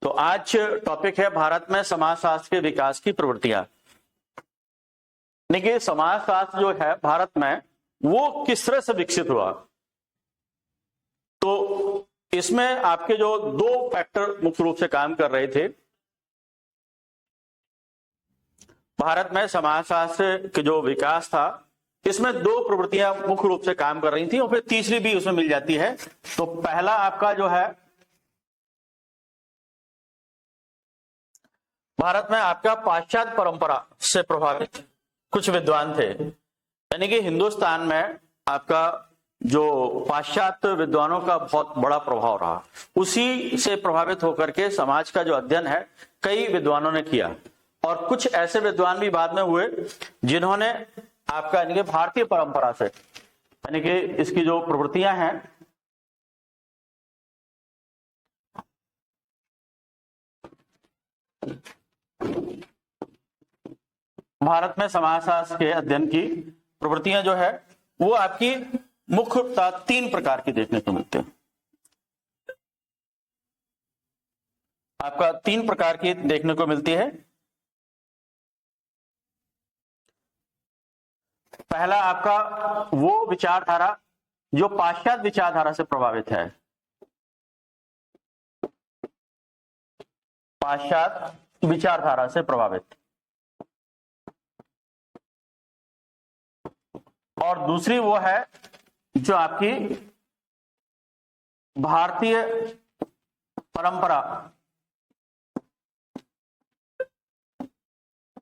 तो आज टॉपिक है भारत में समाजशास्त्र के विकास की प्रवृत्तियां। देखिए, समाजशास्त्र जो है भारत में वो किस तरह से विकसित हुआ। तो इसमें आपके जो दो फैक्टर मुख्य रूप से काम कर रहे थे। भारत में समाजशास्त्र के जो विकास था, इसमें दो प्रवृत्तियां मुख्य रूप से काम कर रही थी और फिर तीसरी भी उसमें मिल जाती है। तो पहला आपका जो है, भारत में आपका पाश्चात्य परंपरा से प्रभावित कुछ विद्वान थे। यानी कि हिंदुस्तान में आपका जो पाश्चात्य विद्वानों का बहुत बड़ा प्रभाव रहा, उसी से प्रभावित होकर के समाज का जो अध्ययन है कई विद्वानों ने किया। और कुछ ऐसे विद्वान भी बाद में हुए जिन्होंने आपका यानी कि भारतीय परंपरा से, यानी कि इसकी जो प्रवृत्तियां हैं, भारत में समाजशास्त्र के अध्ययन की प्रवृत्तियां जो है वो आपकी मुख्यतः तीन प्रकार की देखने को मिलते हैं। आपका तीन प्रकार की देखने को मिलती है। पहला आपका वो विचारधारा जो पाश्चात्य विचारधारा से प्रभावित है, पाश्चात्य विचारधारा से प्रभावित। और दूसरी वो है जो आपकी भारतीय परंपरा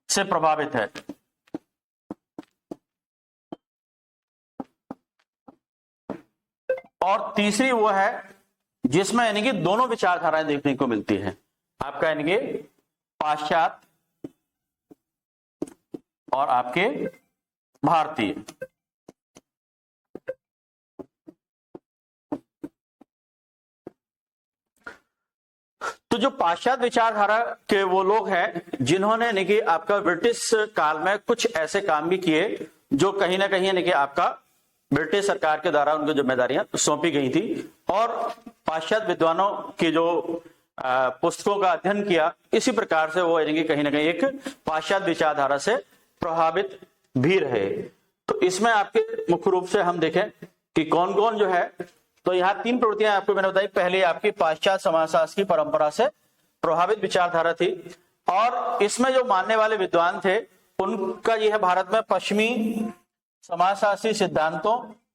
से प्रभावित है। और तीसरी वो है जिसमें यानी कि दोनों विचारधाराएं देखने को मिलती है, आपका यानी कि पाश्चात्य और आपके भारतीय। तो जो पाश्चात्य विचारधारा के वो लोग हैं जिन्होंने यानी कि आपका ब्रिटिश काल में कुछ ऐसे काम भी किए जो कहीं ना कहीं यानी कि आपका ब्रिटिश सरकार के द्वारा उनको जिम्मेदारियां सौंपी गई थी। और पाश्चात्य विद्वानों की जो पुस्तकों का अध्ययन किया, इसी प्रकार से वो यानी कि कहीं ना कहीं एक पाश्चात्य विचारधारा से प्रभावित भी रहे। तो इसमें आपके मुख्य रूप से हम देखें कि कौन कौन जो है, तो यहाँ तीन प्रवृत्तियां आपको मैंने बताई। पहले आपकी पाश्चात्य समाजशास्त्र की परंपरा से प्रभावित विचारधारा थी, और इसमें जो मानने वाले विद्वान थे उनका यह है भारत में पश्चिमी समाजशास्त्री सिद्धांतों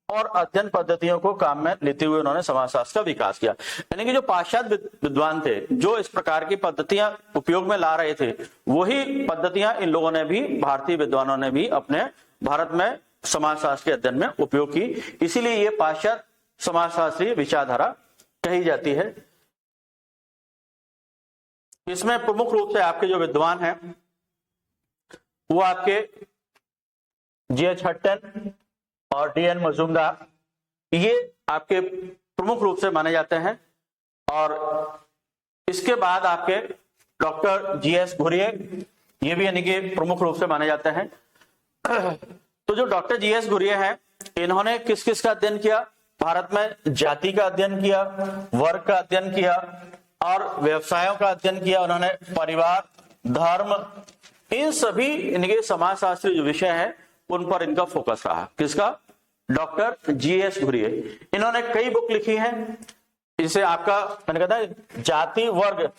और अध्ययन पद्धतियों को काम में लेते हुए उन्होंने समाजशास्त्र का विकास किया। यानी कि जो पाश्चात्य विद्वान थे जो इस प्रकार की पद्धतियां उपयोग में ला रहे थे, वही पद्धतियां इन लोगों ने भी, भारतीय विद्वानों ने भी अपने भारत में समाजशास्त्र के अध्ययन में उपयोग की। इसीलिए ये पाश्चात्य समाजशास्त्रीय विचारधारा कही जाती है। इसमें प्रमुख रूप से आपके जो विद्वान हैं वो आपके G.H. हट्टन और D.N. मजूमदार, ये आपके प्रमुख रूप से माने जाते हैं। और इसके बाद आपके डॉक्टर G.S. घुरिये, ये भी यानी कि प्रमुख रूप से माने जाते हैं। तो जो डॉक्टर G.S. घुरिये हैं, इन्होंने किस किस का अध्ययन किया? भारत में जाति का अध्ययन किया, वर्ग का अध्ययन किया और व्यवसायों का अध्ययन किया। उन्होंने परिवार, धर्म, इन सभी इनके समाजशास्त्री जो विषय हैं उन पर इनका फोकस रहा। किसका? Doctor G.S. घुरिये। इन्होंने कई बुक लिखी हैं। इसे आपका मैंने कहा था जाति, वर्ग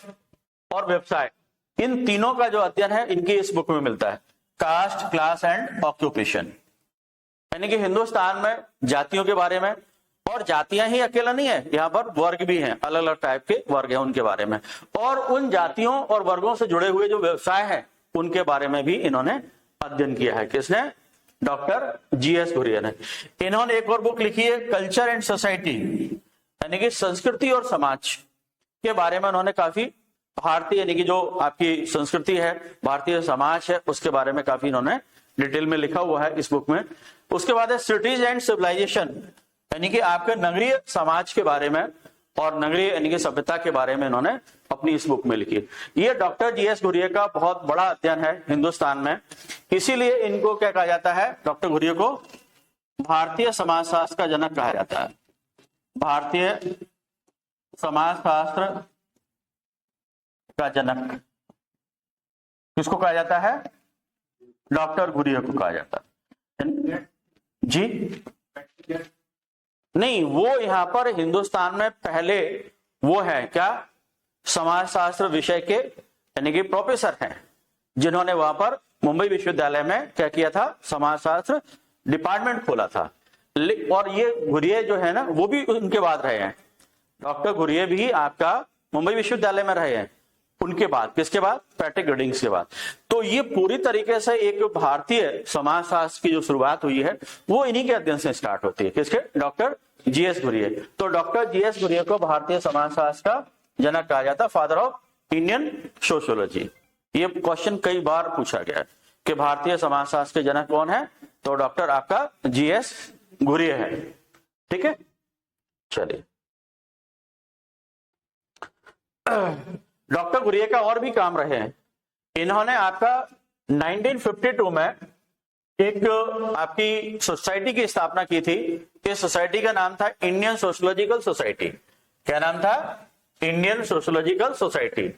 और व्यवसाय, इन तीनों का जो अध्ययन है इनकी इस बुक में मिलता है, कास्ट, क्लास एंड ऑक्यूपेशन। यानी कि हिंदुस्तान में जातियों के बारे में, और जातियां ही अकेला नहीं है, यहाँ पर वर्ग भी हैं, अलग अलग टाइप के वर्ग हैं उनके बारे में, और उन जातियों और वर्गों से जुड़े हुए जो व्यवसाय हैं उनके बारे में भी इन्होंने अध्ययन किया है। किसने? Doctor G.S. घुरिये ने। इन्होंने एक और बुक लिखी है, कल्चर एंड सोसाइटी, यानी कि संस्कृति और समाज के बारे में उन्होंने काफी, भारतीय यानी कि जो आपकी संस्कृति है, भारतीय समाज है, उसके बारे में काफी इन्होंने डिटेल में लिखा हुआ है इस बुक में। उसके बाद है सिटीज एंड सिविलाइजेशन, यानी कि आपके नगरीय समाज के बारे में और नगरीय यानी कि सभ्यता के बारे में इन्होंने अपनी इस बुक में लिखी। ये डॉक्टर G.S. घुरिये का बहुत बड़ा अध्ययन है हिंदुस्तान में, इसीलिए इनको क्या कहा जाता है? डॉक्टर घुरिये को भारतीय समाजशास्त्र का जनक कहा जाता है। भारतीय समाजशास्त्र का जनक किसको कहा जाता है? डॉक्टर घुरिये को कहा जाता है जी। नहीं, वो यहां पर हिंदुस्तान में पहले वो है क्या, समाजशास्त्र विषय के यानी कि प्रोफेसर हैं, जिन्होंने वहां पर मुंबई विश्वविद्यालय में क्या किया था, समाजशास्त्र डिपार्टमेंट खोला था। और ये घुरिये जो है ना, वो भी उनके बाद रहे हैं। डॉक्टर घुरिये भी आपका मुंबई विश्वविद्यालय में रहे हैं, उनके बाद, किसके बाद? पैट्रिक गडिंग्स के बाद। तो ये पूरी तरीके से एक भारतीय समाजशास्त्र की जो शुरुआत हुई है वो इन्हीं के अध्ययन से स्टार्ट होती है। किसके? Doctor GS Ghurye. तो डॉक्टर जीएस घुरिये को भारतीय समाजशास्त्र का जनक कहा जाता, फादर ऑफ इंडियन सोशियोलॉजी। ये क्वेश्चन कई बार पूछा गया है कि भारतीय समाजशास्त्र के जनक कौन है, तो डॉक्टर आपका जीएस घुरिये है। ठीक है, चलिए। डॉक्टर घुरिये का और भी काम रहे हैं। इन्होंने आपका 1952 में एक आपकी सोसाइटी की स्थापना की थी। इस सोसाइटी का नाम था इंडियन सोशियोलॉजिकल सोसाइटी। क्या नाम था? इंडियन सोशियोलॉजिकल सोसाइटी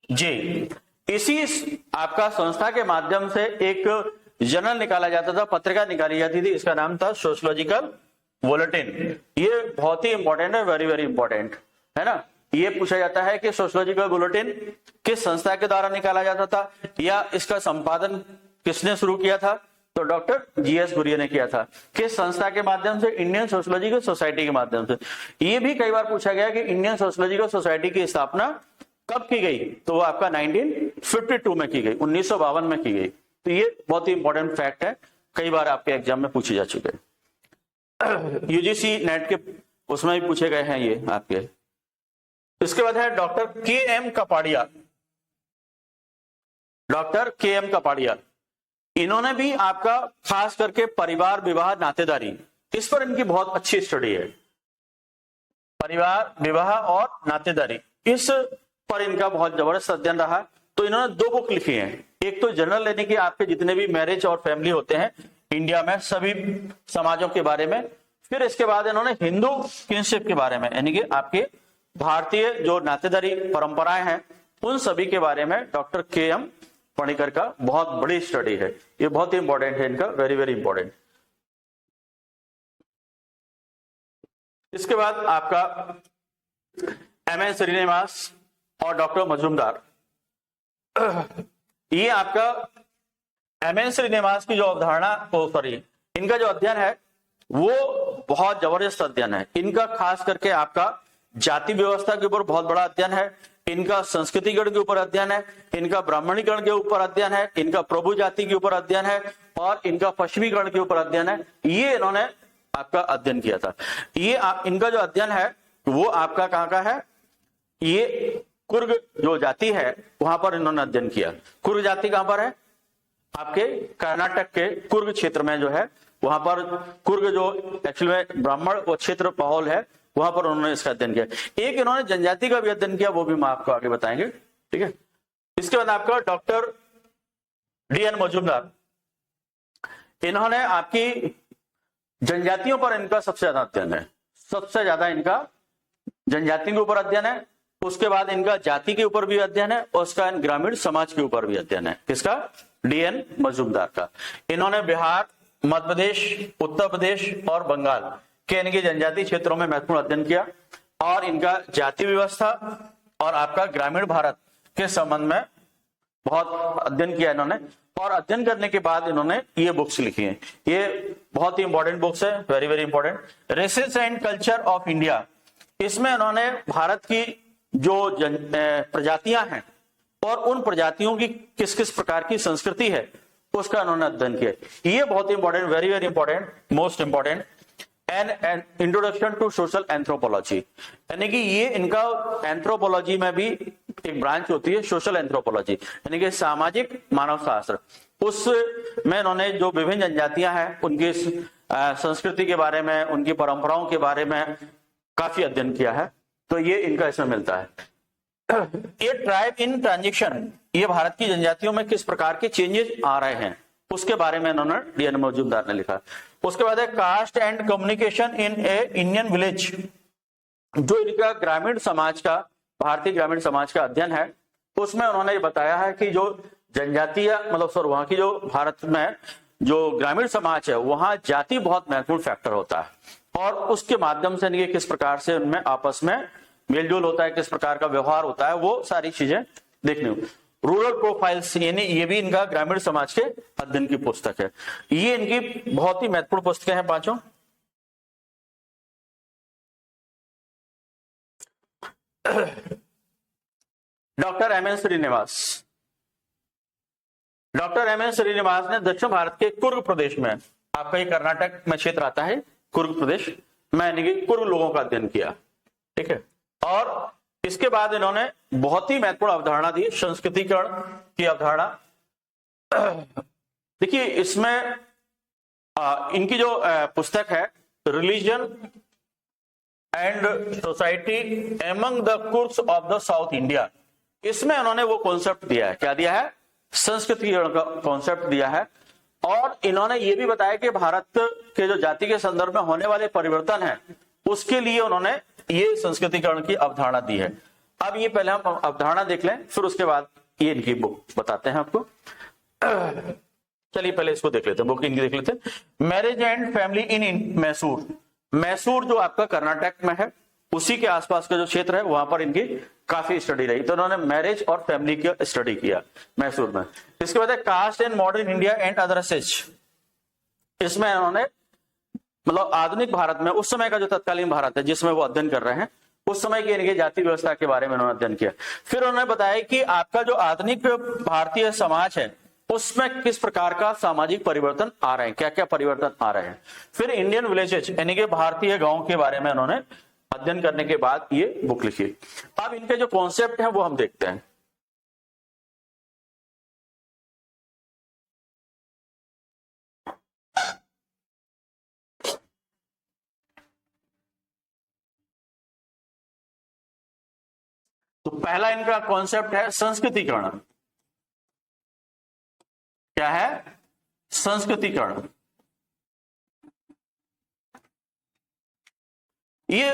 जी। इसी आपका संस्था के माध्यम से एक जर्नल निकाला जाता था, पत्रिका निकाली जाती थी, इसका नाम था सोशियोलॉजिकल बुलेटिन। ये बहुत ही इंपॉर्टेंट है, वेरी वेरी इंपॉर्टेंट है ना। ये पूछा जाता है कि सोशियोलॉजिकल बुलेटिन किस संस्था के द्वारा निकाला जाता था या इसका संपादन किसने शुरू किया था, तो डॉक्टर जीएस घुरिये ने किया था। किस संस्था के माध्यम से? इंडियन सोशियोलॉजिकल सोसाइटी के माध्यम से। ये भी कई बार पूछा गया कि इंडियन सोशियोलॉजिकल सोसाइटी की स्थापना कब की गई, तो वो आपका 1952 में की गई, 1952 में की गई। तो ये बहुत ही इंपॉर्टेंट फैक्ट है, कई बार आपके एग्जाम में पूछे जा चुके हैं। यूजीसी नेट के उसमें भी पूछे गए हैं ये आपके। इसके बाद है डॉक्टर के एम कपाड़िया। डॉक्टर के एम कपाड़िया, इन्होंने भी आपका खास करके परिवार, विवाह, नातेदारी, इस पर इनकी बहुत अच्छी स्टडी है। परिवार, विवाह और नातेदारी, इस पर इनका बहुत जबरदस्त अध्ययन रहा। तो इन्होंने 2 बुक लिखी हैं। एक तो जनरल यानी कि आपके जितने भी मैरिज और फैमिली होते हैं इंडिया में, सभी समाजों के बारे में। फिर इसके बाद इन्होंने हिंदू किनशिप के बारे में, यानी कि आपके भारतीय जो नातेदारी परंपराएं हैं उन सभी के बारे में डॉक्टर के एम पणिकर का बहुत बड़ी स्टडी है। ये बहुत ही इंपॉर्टेंट है इनका, वेरी वेरी इंपॉर्टेंट। इसके बाद आपका एमएन श्रीनिवास और डॉक्टर मजूमदार। ये आपका एमएन श्रीनिवास की जो अवधारणा, इनका जो अध्ययन है वो बहुत जबरदस्त अध्ययन है। इनका खास करके आपका जाति व्यवस्था के ऊपर बहुत बड़ा अध्ययन है, इनका संस्कृतिकरण के ऊपर अध्ययन है, इनका ब्राह्मणीकरण के ऊपर अध्ययन है, इनका प्रभु जाति के ऊपर अध्ययन है और इनका पश्चिमीकरण के ऊपर अध्ययन है। ये इन्होंने आपका अध्ययन किया था। ये इनका जो अध्ययन है वो आपका कहाँ का है? ये कुर्ग जो जाति है वहां पर इन्होंने अध्ययन किया। कुर्ग जाति कहां पर है? आपके कर्नाटक के कुर्ग क्षेत्र में जो है, वहां पर कुर्ग जो एक्चुअली में ब्राह्मण वो क्षेत्र माहौल है, वहां पर उन्होंने इसका अध्ययन किया। एक इन्होंने जनजाति का भी अध्ययन किया, वो भी हम आपको आगे बताएंगे। ठीक है, इसके बाद आपका डॉक्टर डीएन मजूमदार, इन्होंने आपकी जनजातियों पर इनका सबसे ज्यादा अध्ययन है। सबसे ज्यादा इनका जनजाति के ऊपर अध्ययन है, उसके बाद इनका जाति के ऊपर भी अध्ययन है और उसका ग्रामीण समाज के ऊपर भी अध्ययन है। किसका? डीएन मजूमदार का। इन्होंने बिहार, मध्य प्रदेश, उत्तर प्रदेश और बंगाल के इनके जनजातीय क्षेत्रों में महत्वपूर्ण अध्ययन किया और इनका जाति व्यवस्था और आपका ग्रामीण भारत के संबंध में बहुत अध्ययन किया इन्होंने। और अध्ययन करने के बाद इन्होंने ये बुक्स लिखी हैं। ये बहुत ही इंपॉर्टेंट बुक्स है, very very important. Races and culture of India, इसमें इन्होंने भारत की जो प्रजातियां हैं और उन प्रजातियों की किस किस प्रकार की संस्कृति है उसका इन्होंने अध्ययन किया। ये बहुत important, very very important, most important. And introduction to social anthropology, यानी कि ये इनका एंथ्रोपोलॉजी में भी एक ब्रांच होती है, सोशल एंथ्रोपोलॉजी, यानी कि सामाजिक मानव शास्त्र। उसमें इन्होंने जो विभिन्न जनजातियां हैं उनकी संस्कृति के बारे में, उनकी परंपराओं के बारे में काफी अध्ययन किया है। तो ये इनका इसमें मिलता है। ये ट्राइब इन ट्रांजिशन, ये भारत की जनजातियों में किस प्रकार के चेंजेस आ रहे हैं उसके बारे में इन्होंने डीएन मजूमदार ने लिखा। उसके बाद है caste and communication in a Indian village, जो इनका ग्रामीण समाज का भारतीय ग्रामीण समाज का अध्ययन है, उसमें उन्होंने बताया है कि जो जनजातीय मतलब वहां की जो भारत में जो ग्रामीण समाज है वहां जाति बहुत महत्वपूर्ण फैक्टर होता है और उसके माध्यम से ये किस प्रकार से उनमें आपस में मेलजोल होता है, किस प्रकार का व्यवहार होता है, वो सारी चीजें देखने। रूरल प्रोफाइल्स यानी ये भी इनका ग्रामीण समाज के अध्ययन की पुस्तक है। ये इनकी बहुत ही महत्वपूर्ण पुस्तकें हैं पांचों। Doctor M N. Srinivas, doctor M N. Srinivas ने दक्षिण भारत के कुर्ग प्रदेश में, आपका ये कर्नाटक में क्षेत्र आता है कुर्ग प्रदेश में, यानी कि कुर्ग लोगों का अध्ययन किया, ठीक है। और इसके बाद इन्होंने बहुत ही महत्वपूर्ण अवधारणा दी, संस्कृतिकरण की अवधारणा। देखिए इसमें इनकी जो पुस्तक है religion and society among the Coorgs of the South India, इसमें उन्होंने वो कॉन्सेप्ट दिया है, क्या दिया है, संस्कृतिकरण का कॉन्सेप्ट दिया है। और इन्होंने ये भी बताया कि भारत के जो जाति के संदर्भ में होने वाले परिवर्तन है उसके लिए उन्होंने ये संस्कृतिकरण की अवधारणा दी है। अब ये पहले हम अवधारणा देख लें, फिर उसके बाद ये इनकी बुक बताते हैं आपको। चलिए पहले इसको देख लेते हैं, बुक इनकी देख लेते हैं। Marriage and family in Mysore, Mysore जो आपका कर्नाटक में है उसी के आसपास का जो क्षेत्र है वहां पर इनकी काफी स्टडी रही, तो उन्होंने मैरिज और फैमिली की स्टडी किया मैसूर में। इसके बाद है caste and modern India and other such, इसमें उन्होंने मतलब आधुनिक भारत में उस समय का जो तत्कालीन भारत है जिसमें वो अध्ययन कर रहे हैं उस समय की इनकी जाति व्यवस्था के बारे में उन्होंने अध्ययन किया। फिर उन्होंने बताया कि आपका जो आधुनिक भारतीय समाज है उसमें किस प्रकार का सामाजिक परिवर्तन आ रहे हैं, क्या क्या परिवर्तन आ रहे हैं। फिर इंडियन विलेजेस यानी कि भारतीय गांव के बारे में उन्होंने अध्ययन करने के बाद ये बुक लिखी। अब इनके जो कॉन्सेप्ट हैं वो हम देखते हैं। तो पहला इनका कॉन्सेप्ट है संस्कृतिकरण। क्या है, संस्कृतिकरण। ये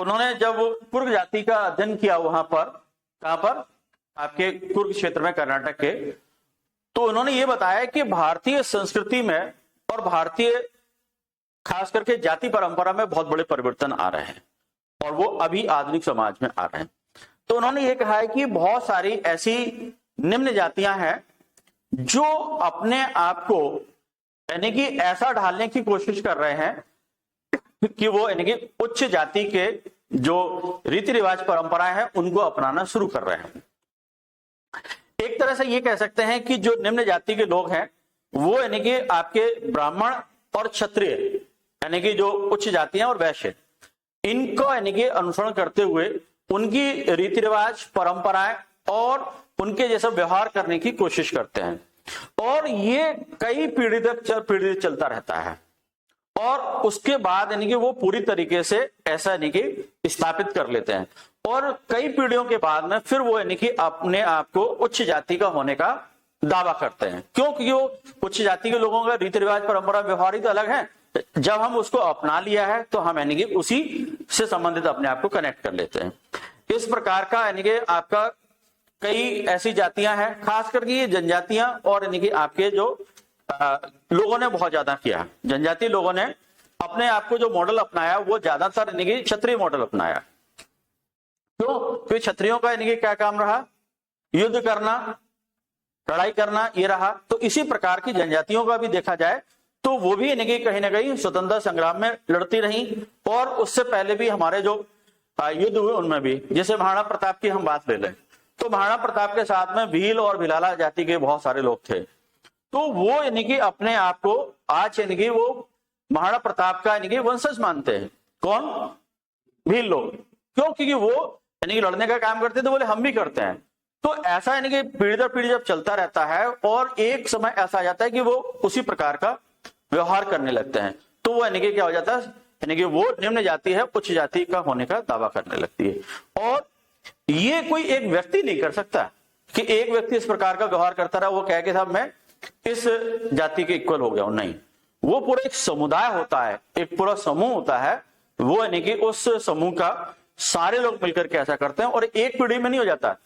उन्होंने जब कुर्ग जाति का अध्ययन किया वहां पर, कहां पर, आपके कुर्ग क्षेत्र में कर्नाटक के, तो उन्होंने ये बताया कि भारतीय संस्कृति में और भारतीय खास करके जाति परंपरा में बहुत बड़े परिवर्तन आ रहे हैं और वो अभी आधुनिक समाज में आ रहे हैं। तो उन्होंने ये कहा है कि बहुत सारी ऐसी निम्न जातियां हैं जो अपने आप को यानी कि ऐसा ढालने की कोशिश कर रहे हैं कि वो यानी कि उच्च जाति के जो रीति रिवाज परंपराएं हैं उनको अपनाना शुरू कर रहे हैं। एक तरह से ये कह सकते हैं कि जो निम्न जाति के लोग हैं वो यानी कि आपके ब्राह्मण और क्षत्रिय यानी कि जो उच्च जातियां और वैश्य, इनको यानी कि अनुसरण करते हुए उनकी रीति रिवाज परंपराएं और उनके जैसा व्यवहार करने की कोशिश करते हैं और ये कई पीढ़ी तक चलता रहता है और उसके बाद यानी कि वो पूरी तरीके से ऐसा यानी कि स्थापित कर लेते हैं और कई पीढ़ियों के बाद में फिर वो यानी कि अपने आप को उच्च जाति का होने का दावा करते हैं। क्योंकि वो उच्च जाति के लोगों का रीति रिवाज परंपरा व्यवहार ही तो अलग है, जब हम उसको अपना लिया है तो हम यानी कि उसी से संबंधित अपने आप को कनेक्ट कर लेते हैं। इस प्रकार का यानी कि आपका कई ऐसी जातियां हैं, खास करके ये जनजातियां और यानी कि आपके जो लोगों ने बहुत ज्यादा किया, जनजातीय लोगों ने अपने आप को जो मॉडल अपनाया वो ज्यादातर यानी कि क्षत्रिय मॉडल अपनाया। क्योंकि क्षत्रियों का यानी कि क्या काम रहा, युद्ध करना, लड़ाई करना ये रहा। तो इसी प्रकार की जनजातियों का भी देखा जाए तो वो भी यानी कि कहीं ना कहीं स्वतंत्रता संग्राम में लड़ती रही और उससे पहले भी हमारे जो युद्ध हुए उनमें भी, जैसे महाराणा प्रताप की हम बात ले लें तो महाराणा प्रताप के साथ में भील और भिलाला जाति के बहुत सारे लोग थे। तो वो यानी कि अपने आप को आज यानी कि वो महाराणा प्रताप का यानी कि वंशज मानते हैं। कौन? भील लोग। क्यों? क्योंकि वो यानी कि लड़ने का काम करते थे, बोले हम भी करते हैं। तो ऐसा यानी कि पीढ़ी दर पीढ़ी जब चलता रहता है और एक समय ऐसा आ जाता है कि वो उसी प्रकार का व्यवहार करने लगते हैं तो वो यानी कि क्या हो जाता है, यानी कि वो निम्न जाति है, उच्च जाति का होने का दावा करने लगती है। और ये कोई एक व्यक्ति नहीं कर सकता कि एक व्यक्ति इस प्रकार का व्यवहार करता रहा, वो कह के साहब मैं इस जाति के इक्वल हो गया हूं। नहीं, वो पूरा एक समुदाय होता है, एक पूरा समूह होता है, वो यानी कि उस समूह का सारे लोग मिलकर के ऐसा करते हैं और एक पीढ़ी में नहीं हो जाता,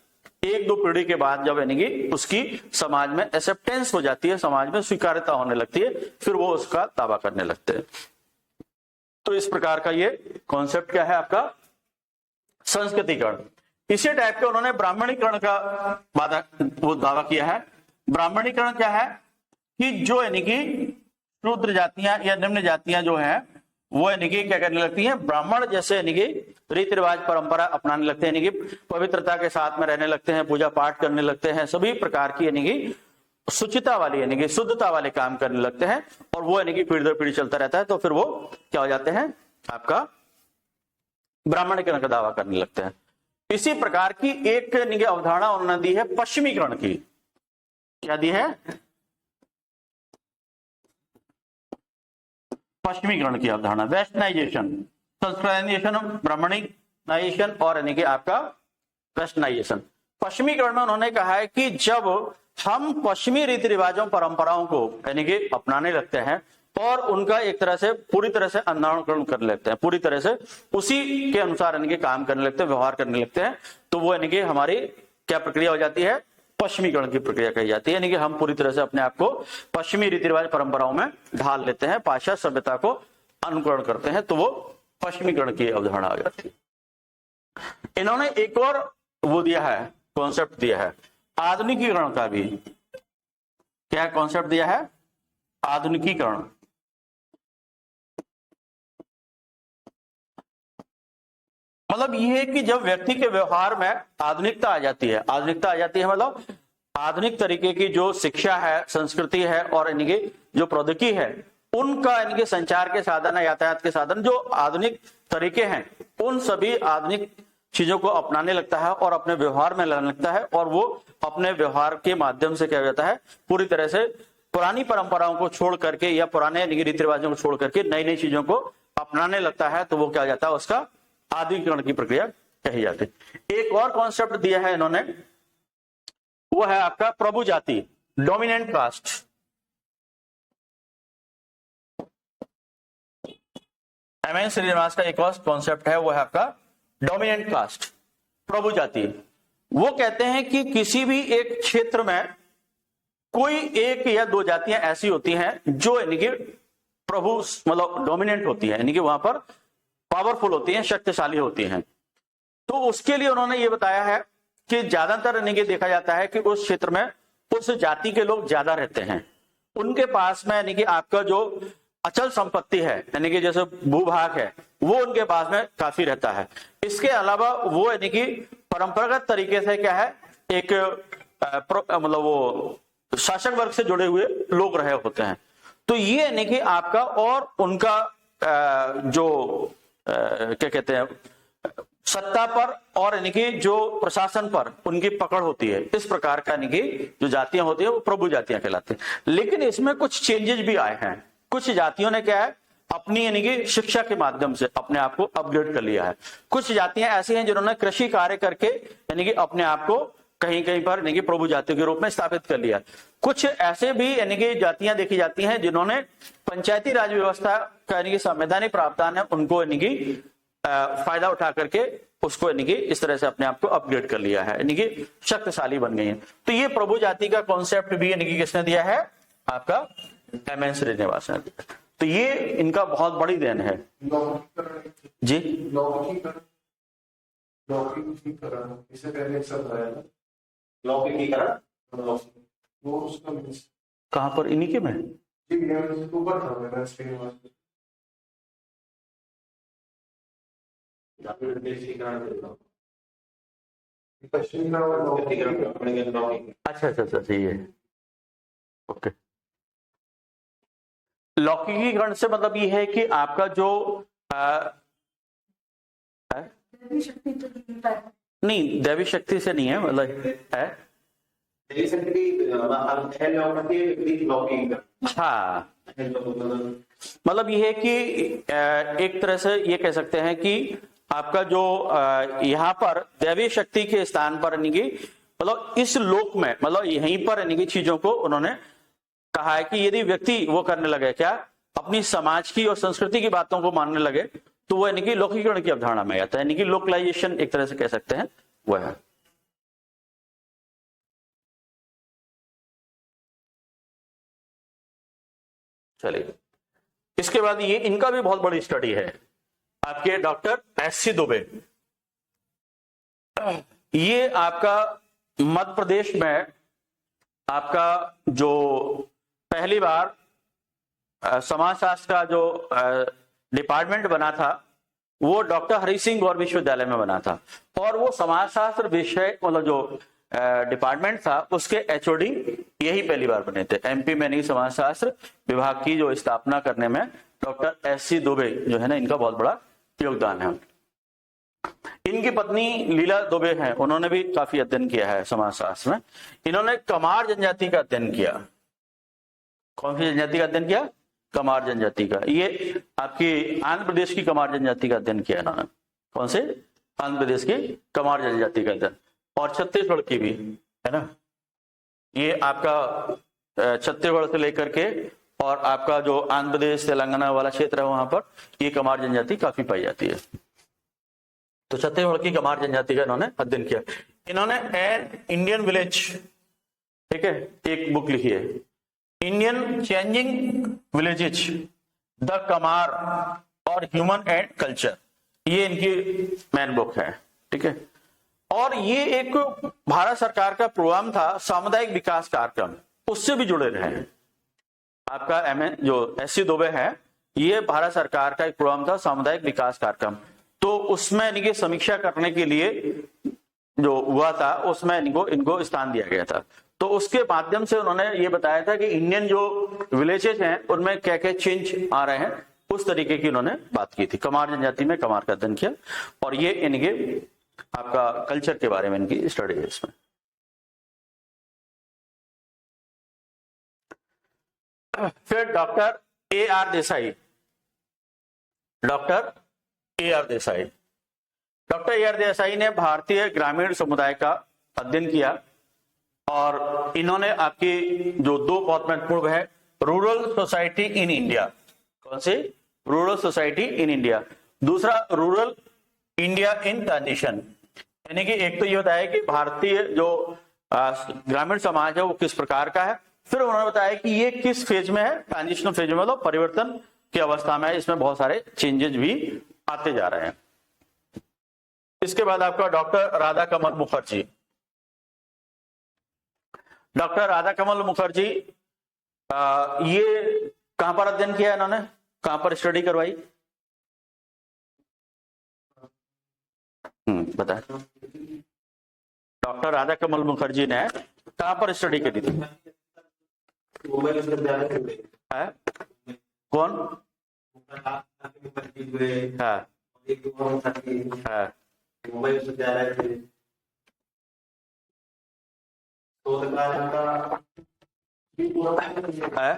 एक दो पीढ़ी के बाद जब यानी कि उसकी समाज में एक्सेप्टेंस हो जाती है, समाज में स्वीकार्यता होने लगती है, फिर वो उसका दावा करने लगते हैं। तो इस प्रकार का ये कॉन्सेप्ट क्या है आपका, संस्कृतिकरण। इसी टाइप के उन्होंने ब्राह्मणीकरण का वो दावा किया है। ब्राह्मणीकरण क्या है कि जो यानी कि शूद्र जातियां या निम्न जातियां जो हैं वो यानी कि क्या करने लगती हैं, ब्राह्मण जैसे यानी कि रीति रिवाज परंपरा अपनाने लगते हैं, यानी कि पवित्रता के साथ में रहने लगते हैं, पूजा पाठ करने लगते हैं, सभी प्रकार की यानी कि शुचिता वाली यानी कि शुद्धता वाले काम करने लगते हैं, और वो यानी कि पीढ़ी दर पीढ़ी चलता रहता है। तो फिर वो क्या हो जाते हैं, आपका ब्राह्मणीकरण का दावा करने लगते हैं। इसी प्रकार की एक यानी कि अवधारणा उन्होंने दी है पश्चिमीकरण की। क्या दी है, पश्चिमीकरण की अवधारणा, वेस्टर्नाइजेशन, संस्कृताइजेशन, ब्राह्मणीकरण और यानी कि आपका वेस्टर्नाइजेशन। पश्चिमीकरण में उन्होंने कहा है कि जब हम पश्चिमी रीति रिवाजों परंपराओं को यानी कि अपनाने लगते हैं और उनका एक तरह से पूरी तरह से अनुकरण करने लगते हैं, पूरी तरह से उसी के अनुसार यानी कि काम करने लगते हैं, व्यवहार करने लगते हैं, तो वो यानी कि हमारी क्या प्रक्रिया हो जाती है, पश्चिमीकरण की प्रक्रिया कही जाती है। यानी कि हम पूरी तरह से अपने आप को पश्चिमी रीति रिवाज परंपराओं में ढाल लेते हैं, पाश्चात्य सभ्यता को अनुकरण करते हैं, तो वो पश्चिमीकरण की अवधारणा आ जाती है। इन्होंने एक और वो दिया है, कॉन्सेप्ट दिया है आधुनिकीकरण का भी। क्या कॉन्सेप्ट दिया है, आधुनिकीकरण। मतलब ये है कि जब व्यक्ति के व्यवहार में आधुनिकता आ जाती है, आधुनिकता आ जाती है मतलब आधुनिक तरीके की जो शिक्षा है, संस्कृति है और यानी कि जो प्रौद्योगिकी है, उनका यानी कि संचार के साधन है, यातायात के साधन, जो आधुनिक तरीके हैं, उन सभी आधुनिक चीजों को अपनाने लगता है और अपने व्यवहार में लाने लगता है, और वो अपने व्यवहार के माध्यम से क्या हो जाता है, पूरी तरह से पुरानी परंपराओं को छोड़ करके या पुराने रीति रिवाजों को छोड़ करके नई नई चीजों को अपनाने लगता है, तो वो क्या हो जाता है, उसका आधुनिकीकरण की प्रक्रिया कही जाती है। एक और कॉन्सेप्ट दिया है इन्होंने, वो है आपका प्रभु जाति, डोमिनेंट कास्ट। एमएन श्रीनिवास का एक और कॉन्सेप्ट है, वो है आपका डोमिनेंट कास्ट, प्रभु जाति। वो कहते हैं कि किसी भी एक क्षेत्र में कोई एक या दो जातियां ऐसी होती हैं जो यानी कि प्रभु मतलब डोमिनेंट होती है, यानी कि वहां पर पावरफुल होती हैं, शक्तिशाली होती हैं। तो उसके लिए उन्होंने ये बताया है कि ज्यादातर यानी कि देखा जाता है कि उस क्षेत्र में उस जाति के लोग ज्यादा रहते हैं, उनके पास में यानी कि आपका जो अचल संपत्ति है, यानी कि जैसे भूभाग है, वो उनके पास में काफी रहता है। इसके अलावा वो यानी कि परंपरागत तरीके से क्या है, एक मतलब वो शासक वर्ग से जुड़े हुए लोग रहे होते हैं। तो ये यानी कि आपका और उनका जो क्या कहते हैं, सत्ता पर और यानी कि जो प्रशासन पर उनकी पकड़ होती है, इस प्रकार का यानी कि जो जातियां होती है वो प्रभु जातियां कहलाती हैं। लेकिन इसमें कुछ चेंजेस भी आए हैं। कुछ जातियों ने क्या है, अपनी यानी कि शिक्षा के माध्यम से अपने आप को अपग्रेड कर लिया है। कुछ जातियां ऐसी हैं जिन्होंने कृषि कार्य करके यानी कि अपने आप को कहीं कहीं पर यानी कि प्रभु जातियों के रूप में स्थापित कर लिया। कुछ ऐसे भी यानी कि जातियां देखी जाती हैं जिन्होंने पंचायती राज व्यवस्था का यानी कि संवैधानिक प्रावधान है उनको यानी कि फायदा उठा करके उसको यानी कि इस तरह से अपने आप को अपग्रेड कर लिया है, यानी कि शक्तिशाली बन गई है। तो ये प्रभु जाति का कॉन्सेप्ट भी यानी कि किसने दिया है, आपका एमएन श्रीनिवास ने। तो ये इनका बहुत बड़ी देन है जी। लौकिकीकरण कहां पर, इन्हीं के में अच्छा सही है, ओके। लौकिकीकरण से मतलब ये है कि आपका जो नहीं, दैवी शक्ति से नहीं है, मतलब है दैवी शक्ति, हाँ, मतलब ये है कि एक तरह से ये कह सकते हैं कि आपका जो यहाँ पर दैवी शक्ति के स्थान पर यानी कि मतलब इस लोक में, मतलब यहीं पर यानी कि चीजों को उन्होंने कहा है कि यदि व्यक्ति वो करने लगे क्या, अपनी समाज की और संस्कृति की बातों को मानने लगे, तो वो यानी कि लौकिकरण की अवधारणा में आता है, यानी कि लोकलाइजेशन एक तरह से कह सकते हैं वह है। चलिए, इसके बाद ये इनका भी बहुत बड़ी स्टडी है आपके डॉक्टर एससी दुबे। ये आपका मध्य प्रदेश में आपका जो पहली बार समाजशास्त्र का जो डिपार्टमेंट बना था वो डॉक्टर हरि सिंह गौर विश्वविद्यालय में बना था, और वो समाजशास्त्र विषय मतलब जो डिपार्टमेंट था उसके एचओडी यही पहली बार बने थे। एमपी में नहीं, समाजशास्त्र विभाग की जो स्थापना करने में डॉक्टर एससी दुबे जो है ना, इनका बहुत बड़ा योगदान है। इनकी पत्नी लीला दुबे हैं, उन्होंने भी काफी अध्ययन किया है समाजशास्त्र में। इन्होंने कमार जनजाति का अध्ययन किया। कौन सी जनजाति का अध्ययन किया? कमार जनजाति का। ये आपकी आंध्र प्रदेश की कमार जनजाति का अध्ययन किया इन्होंने। कौन से? आंध्र प्रदेश की कमार जनजाति का अध्ययन, और छत्तीसगढ़ की भी है ना। ये आपका छत्तीसगढ़ से लेकर के और आपका जो आंध्र प्रदेश तेलंगाना वाला क्षेत्र है वहां पर ये कमार जनजाति काफी पाई जाती है। तो छत्तीसगढ़ की कमार जनजाति का इन्होंने अध्ययन किया। इन्होंने एन इंडियन विलेज, ठीक है, एक बुक लिखी है, Indian changing villages, the Kumar और ह्यूमन एंड कल्चर। ये इनकी मैन बुक है, ठीक है। और ये एक भारत सरकार का प्रोग्राम था, सामुदायिक विकास कार्यक्रम, उससे भी जुड़े रहे हैं। आपका जो एससी दुबे है, ये भारत सरकार का एक प्रोग्राम था, सामुदायिक विकास कार्यक्रम। तो उसमें इनकी समीक्षा करने के लिए जो हुआ था उसमें इनको स्थान दिया गया था। तो उसके माध्यम से उन्होंने ये बताया था कि इंडियन जो विलेजेस हैं उनमें क्या क्या चेंज आ रहे हैं, उस तरीके की उन्होंने बात की थी। कमार जनजाति में कमार का अध्ययन किया, और ये इनके आपका कल्चर के बारे में इनकी स्टडी है इसमें। फिर doctor A R Desai. Doctor A R Desai ने भारतीय ग्रामीण समुदाय का अध्ययन किया, और इन्होंने आपकी जो दो बहुत महत्वपूर्ण है, रूरल सोसाइटी इन इंडिया। कौन से? Rural society in India. दूसरा रूरल इंडिया इन ट्रांजिशन, यानी कि एक तो ये बताया कि भारतीय जो ग्रामीण समाज है वो किस प्रकार का है, फिर उन्होंने बताया कि ये किस फेज में है, ट्रांजिशनल फेज में, मतलब परिवर्तन की अवस्था में है, इसमें बहुत सारे चेंजेस भी आते जा रहे हैं। इसके बाद आपका डॉक्टर राधा कमल मुखर्जी। डॉक्टर राधा कमल मुखर्जी ये कहां पर अध्ययन किया इन्होंने, कहां पर स्टडी करवाई? बताए। डॉक्टर राधा कमल मुखर्जी ने कहां पर स्टडी करी थी? है? कौन? हाँ। हाँ। है?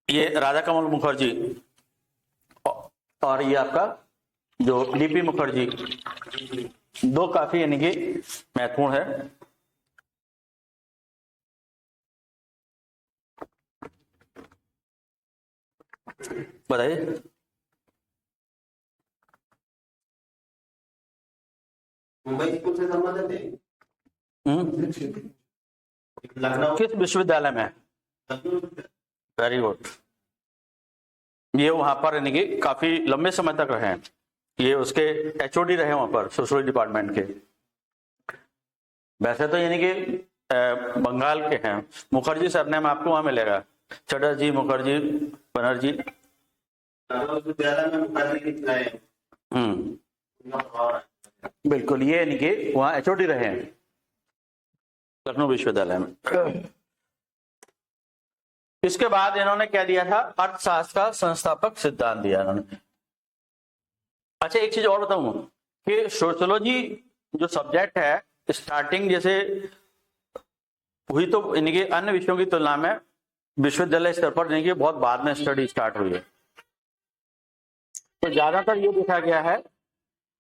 ये राधा कमल मुखर्जी और ये आपका जो डीपी मुखर्जी, दो काफी यानी कि महत्वपूर्ण है। बताइए। मुंबई स्कूल से संबंधित है। लखनऊ किस विश्वविद्यालय में? Very good. ये वहां पर यानी कि काफी लंबे समय तक रहे हैं, ये उसके एचओडी रहे वहां पर, सोशल डिपार्टमेंट के। वैसे तो यानी कि बंगाल के हैं। मुखर्जी सरनेम आपको वहां मिलेगा, चटर्जी, मुखर्जी, बनर्जी। बिल्कुल, ये यानी कि वहां एचओडी रहे हैं लखनऊ विश्वविद्यालय में। इसके बाद इन्होंने क्या दिया था? अर्थशास्त्र का संस्थापक सिद्धांत दिया इन्होंने। अच्छा, एक चीज और बताऊं कि सोशियोलॉजी जो सब्जेक्ट है, स्टार्टिंग जैसे हुई तो यानी कि अन्य विषयों की तुलना में विश्वविद्यालय स्तर पर यानी कि बहुत बाद में स्टडी स्टार्ट हुई है। तो ज्यादातर ये देखा गया है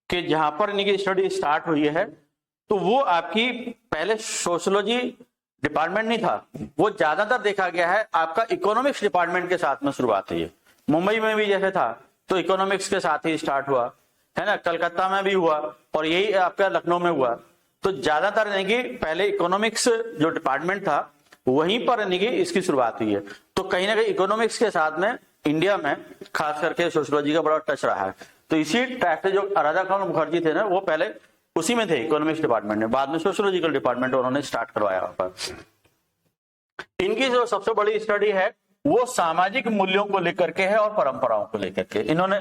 कि जहां पर यानी कि स्टडी स्टार्ट हुई है तो वो आपकी पहले सोशियोलॉजी डिपार्टमेंट नहीं था, वो ज्यादातर देखा गया है आपका इकोनॉमिक्स डिपार्टमेंट के साथ में शुरुआत हुई है। मुंबई में भी जैसे था तो इकोनॉमिक्स के साथ ही स्टार्ट हुआ है ना, कलकत्ता में भी हुआ और यही आपका लखनऊ में हुआ। तो ज्यादातर यानी कि पहले इकोनॉमिक्स जो डिपार्टमेंट था वहीं पर यानी कि इसकी शुरुआत हुई है। तो कहीं ना कहीं इकोनॉमिक्स के साथ में इंडिया में खास करके सोशियोलॉजी का बड़ा टच रहा है। तो इसी टाइप से जो राजा खान मुखर्जी थे ना, वो पहले उसी में थे इकोनॉमिक्स डिपार्टमेंट में, बाद में सोशियोलॉजिकल डिपार्टमेंट उन्होंने स्टार्ट करवाया वहां पर। इनकी जो सबसे बड़ी स्टडी है वो सामाजिक मूल्यों को लेकर के है और परंपराओं को लेकर के। इन्होंने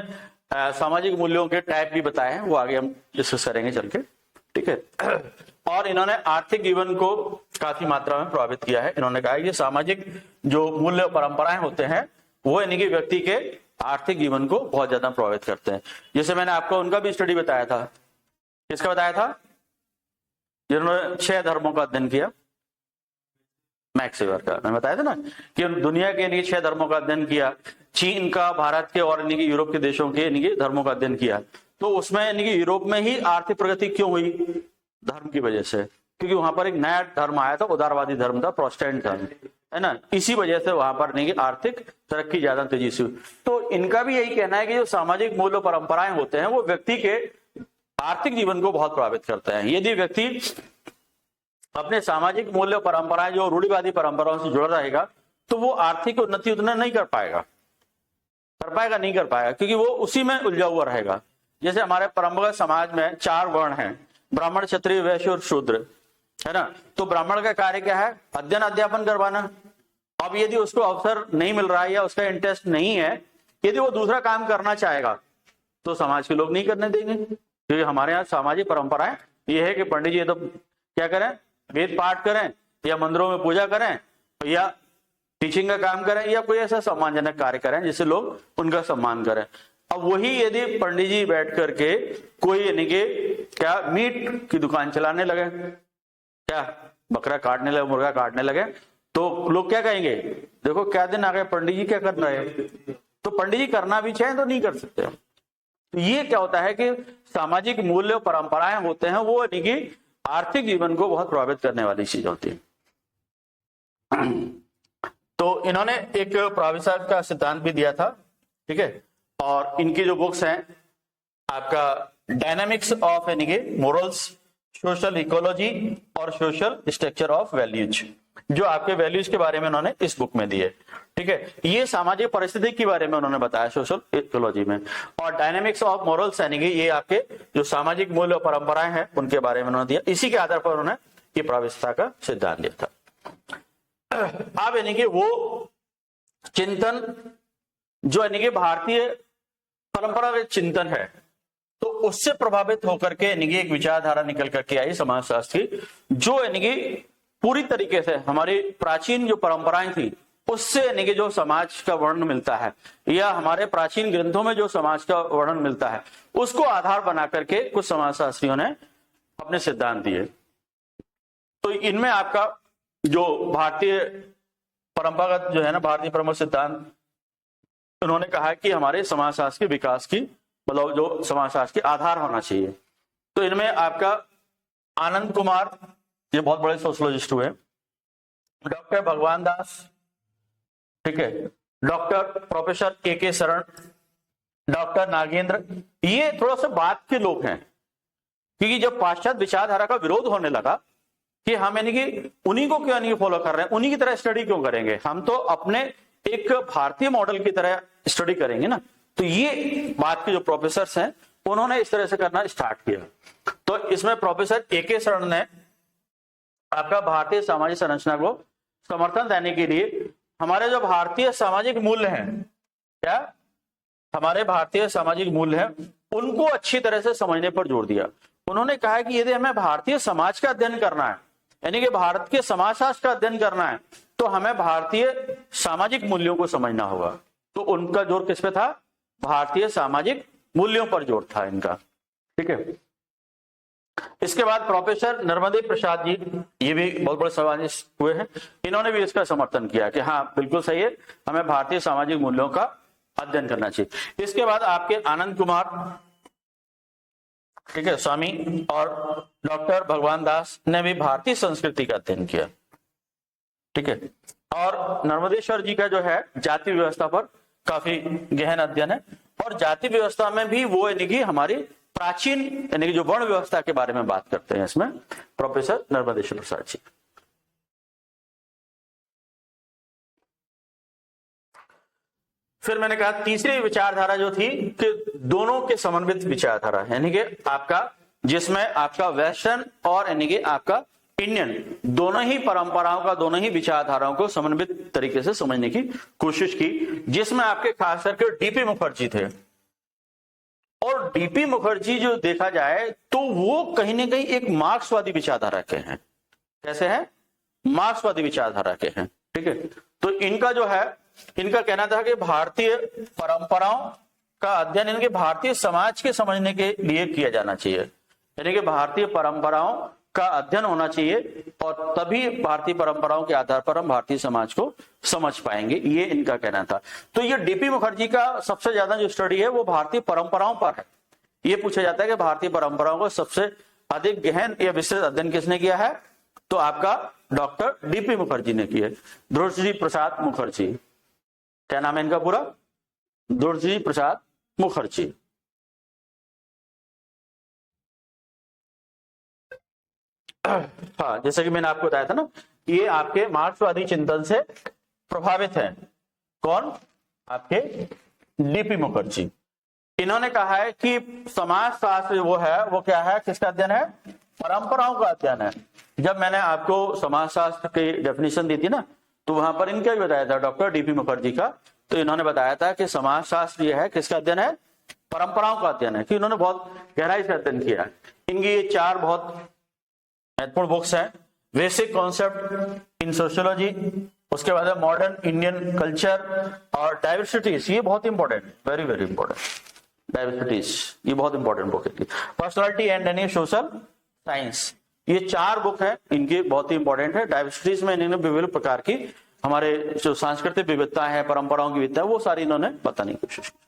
सामाजिक मूल्यों के टाइप भी बताए हैं, वो आगे हम डिस्कस करेंगे चल के, ठीक है। और इन्होंने आर्थिक जीवन को काफी मात्रा में प्रभावित किया है। इन्होंने कहा कि सामाजिक जो मूल्य परंपराएं होते हैं वो यानी कि व्यक्ति के आर्थिक जीवन को बहुत ज्यादा प्रभावित करते हैं। जैसे मैंने आपको उनका भी स्टडी बताया था, किसका बताया था, जिन्होंने 6 धर्मों का अध्ययन किया, मैक्स वेबर का। मैंने बताया था ना कि दुनिया के यानी 6 धर्मों का अध्ययन किया, चीन का, भारत के और यानी कि यूरोप के देशों के यानी कि धर्मों का अध्ययन किया। तो उसमें यानी कि यूरोप में ही आर्थिक प्रगति क्यों हुई, धर्म की वजह से, क्योंकि वहां पर एक नया धर्म आया था, उदारवादी धर्म था, प्रोटेस्टेंट धर्म, है ना। इसी वजह से वहां पर नहीं आर्थिक तरक्की ज्यादा तेजी से हुई। तो इनका भी यही कहना है कि जो सामाजिक मूल्य परंपराएं होते हैं वो व्यक्ति के आर्थिक जीवन को बहुत प्रभावित करते हैं। यदि व्यक्ति अपने सामाजिक मूल्य परंपराएं जो रूढ़िवादी परंपराओं से जुड़ा रहेगा तो वो आर्थिक उन्नति उतना नहीं कर पाएगा, नहीं कर पाएगा, क्योंकि वो उसी में उलझा हुआ रहेगा। जैसे हमारे परंपरागत समाज में 4 वर्ण हैं, ब्राह्मण, क्षत्रिय, वैश्य और शूद्र, है ना। तो ब्राह्मण का कार्य क्या है, अध्ययन अध्यापन करवाना। अब यदि उसको अवसर नहीं मिल रहा है या उसका इंटरेस्ट नहीं है, यदि वो दूसरा काम करना चाहेगा तो समाज के लोग नहीं करने देंगे, क्योंकि हमारे यहाँ सामाजिक परंपराएं ये है कि पंडित जी तो क्या करें, वेद पाठ करें या मंदिरों में पूजा करें या टीचिंग का काम करें या कोई ऐसा सम्मानजनक कार्य करें जिससे लोग उनका सम्मान करें। अब वही यदि पंडित जी बैठ करके कोई यानी कि क्या मीट की दुकान चलाने लगे, क्या बकरा काटने लगे, मुर्गा काटने लगे, तो लोग क्या कहेंगे, देखो क्या दिन आ गए, पंडित जी क्या कर रहे हैं। तो पंडित जी करना भी चाहे तो नहीं कर सकते। तो ये क्या होता है कि सामाजिक मूल्य परंपराएं होते हैं वो यानी कि आर्थिक जीवन को बहुत प्रभावित करने वाली चीज होती है। तो इन्होंने एक प्रभावित का सिद्धांत भी दिया था, ठीक है। और इनकी जो बुक्स हैं आपका डायनामिक्स ऑफ यानी कि मोरल्स, सोशल इकोलॉजी और सोशल स्ट्रक्चर ऑफ वैल्यूज, जो आपके वैल्यूज के बारे में उन्होंने इस बुक में दिए, ठीक है। ये सामाजिक परिस्थिति के बारे में उन्होंने बताया सोशल इकोलॉजी में, और डायनामिक्स ऑफ मोरल्स यानी कि ये आपके जो सामाजिक मूल्य और परंपराएं हैं उनके बारे में उन्होंने दिया। इसी के आधार पर उन्होंने ये प्रभावितता का सिद्धांत दिया था। अब यानी कि वो चिंतन जो यानी कि भारतीय परंपरागत चिंतन है, तो उससे प्रभावित होकर के यानी कि एक विचारधारा निकल करके आई समाजशास्त्र की, जो यानी कि पूरी तरीके से हमारी प्राचीन जो परंपराएं थी उससे यानी कि जो समाज का वर्णन मिलता है या हमारे प्राचीन ग्रंथों में जो समाज का वर्णन मिलता है उसको आधार बना करके कुछ समाजशास्त्रियों ने अपने सिद्धांत दिए। तो इनमें आपका जो भारतीय परंपरागत जो है ना, भारतीय परंपरा सिद्धांत, उन्होंने कहा कि हमारे समाजशास्त्र के विकास की मतलब जो समाजशास्त्र के आधार होना चाहिए। तो इनमें आपका आनंद कुमार, ये बहुत बड़े सोशोलॉजिस्ट हुए, डॉक्टर भगवान दास, ठीक है, डॉक्टर प्रोफेसर के शरण, डॉक्टर नागेंद्र, ये थोड़ा सा बाद के लोग हैं, क्योंकि जब पाश्चात्य विचारधारा का विरोध होने लगा कि हम यानी कि उन्हीं को क्यों नहीं फॉलो कर रहे हैं, उन्हीं की तरह स्टडी क्यों करेंगे, हम तो अपने एक भारतीय मॉडल की तरह स्टडी करेंगे ना। तो ये बात के जो प्रोफेसर हैं उन्होंने इस तरह से करना स्टार्ट किया। तो इसमें प्रोफेसर के शरण ने आपका भारतीय सामाजिक संरचना को समर्थन देने के लिए हमारे जो भारतीय सामाजिक मूल्य हैं, क्या हमारे भारतीय सामाजिक मूल्य हैं, उनको अच्छी तरह से समझने पर जोर दिया। उन्होंने कहा कि यदि हमें भारतीय समाज का अध्ययन करना है, यानी कि भारत के समाजशास्त्र का अध्ययन करना है, तो हमें भारतीय सामाजिक मूल्यों को समझना होगा। तो उनका जोर किस पे था, भारतीय सामाजिक मूल्यों पर जोर था इनका, ठीक है। इसके बाद प्रोफेसर नर्मदे प्रसाद जी, ये भी बहुत बड़े समाजिस्ट हुए हैं, इन्होंने भी इसका समर्थन किया कि हाँ बिल्कुल सही है, हमें भारतीय सामाजिक मूल्यों का अध्ययन करना चाहिए। इसके बाद आपके आनंद कुमार, ठीक है, स्वामी और डॉक्टर भगवान दास ने भी भारतीय संस्कृति का अध्ययन किया। ठीक है, और नर्मदेश्वर जी का जो है जाति व्यवस्था पर काफी गहन अध्ययन है, और जाति व्यवस्था में भी वो यानी कि हमारी प्राचीन यानी कि जो वर्ण व्यवस्था के बारे में बात करते हैं इसमें प्रोफेसर नर्मदेश्वर प्रसाद जी। फिर मैंने कहा तीसरी विचारधारा जो थी कि दोनों के समन्वित विचारधारा, यानी कि आपका जिसमें आपका वेस्टर्न और यानी कि आपका इंडियन दोनों ही परंपराओं का, दोनों ही विचारधाराओं को समन्वित तरीके से समझने की कोशिश की, जिसमें आपके खास करके डीपी मुखर्जी थे। और डीपी मुखर्जी जो देखा जाए तो वो कहीं ना कहीं एक मार्क्सवादी विचारधारा के हैं। कैसे हैं? मार्क्सवादी विचारधारा के हैं। ठीक है, तो इनका जो है, इनका कहना था कि भारतीय परंपराओं का अध्ययन इनके भारतीय समाज के समझने के लिए किया जाना चाहिए, यानी कि भारतीय परंपराओं का अध्ययन होना चाहिए और तभी भारतीय परंपराओं के आधार पर हम भारतीय समाज को समझ पाएंगे, ये इनका कहना था। तो ये डीपी मुखर्जी का सबसे ज्यादा जो स्टडी है वो भारतीय परंपराओं पर है। ये पूछा जाता है कि भारतीय परंपराओं को सबसे अधिक गहन या विस्तृत अध्ययन किसने किया है, तो आपका डॉक्टर डीपी मुखर्जी ने किया। ध्रुवजी प्रसाद मुखर्जी, क्या नाम है इनका पूरा? ध्रुवजी प्रसाद मुखर्जी। हाँ, जैसे कि मैंने आपको बताया था ना, ये आपके मार्क्सवादी चिंतन से प्रभावित हैं। कौन? आपके डीपी मुखर्जी। इन्होंने कहा है कि समाज शास्त्र वो है, वो क्या है, किसका अध्ययन है? परंपराओं का अध्ययन है। जब मैंने आपको समाज शास्त्र की डेफिनेशन दी थी ना, तो वहां पर इनका भी बताया था, डॉक्टर डीपी मुखर्जी का। तो इन्होंने बताया था कि समाज शास्त्र ये है, किसका अध्ययन है? परंपराओं का अध्ययन है, कि इन्होंने बहुत गहराई से अध्ययन किया है। इनकी ये 4 बहुत महत्वपूर्ण बुक्स हैं। बेसिक कॉन्सेप्ट इन सोशियोलॉजी, उसके बाद है मॉडर्न इंडियन कल्चर और डाइवर्सिटीज, ये बहुत important, very very important. Diversities ये बहुत इंपॉर्टेंट बुक है। Personality and any social science, ये 4 बुक है इनकी, बहुत ही इंपॉर्टेंट है। डाइवर्सिटीज में इन्होंने विभिन्न प्रकार की हमारे जो सांस्कृतिक विविधता है, परंपराओं की विविधता है, वो सारी इन्होंने बताने की कोशिश की।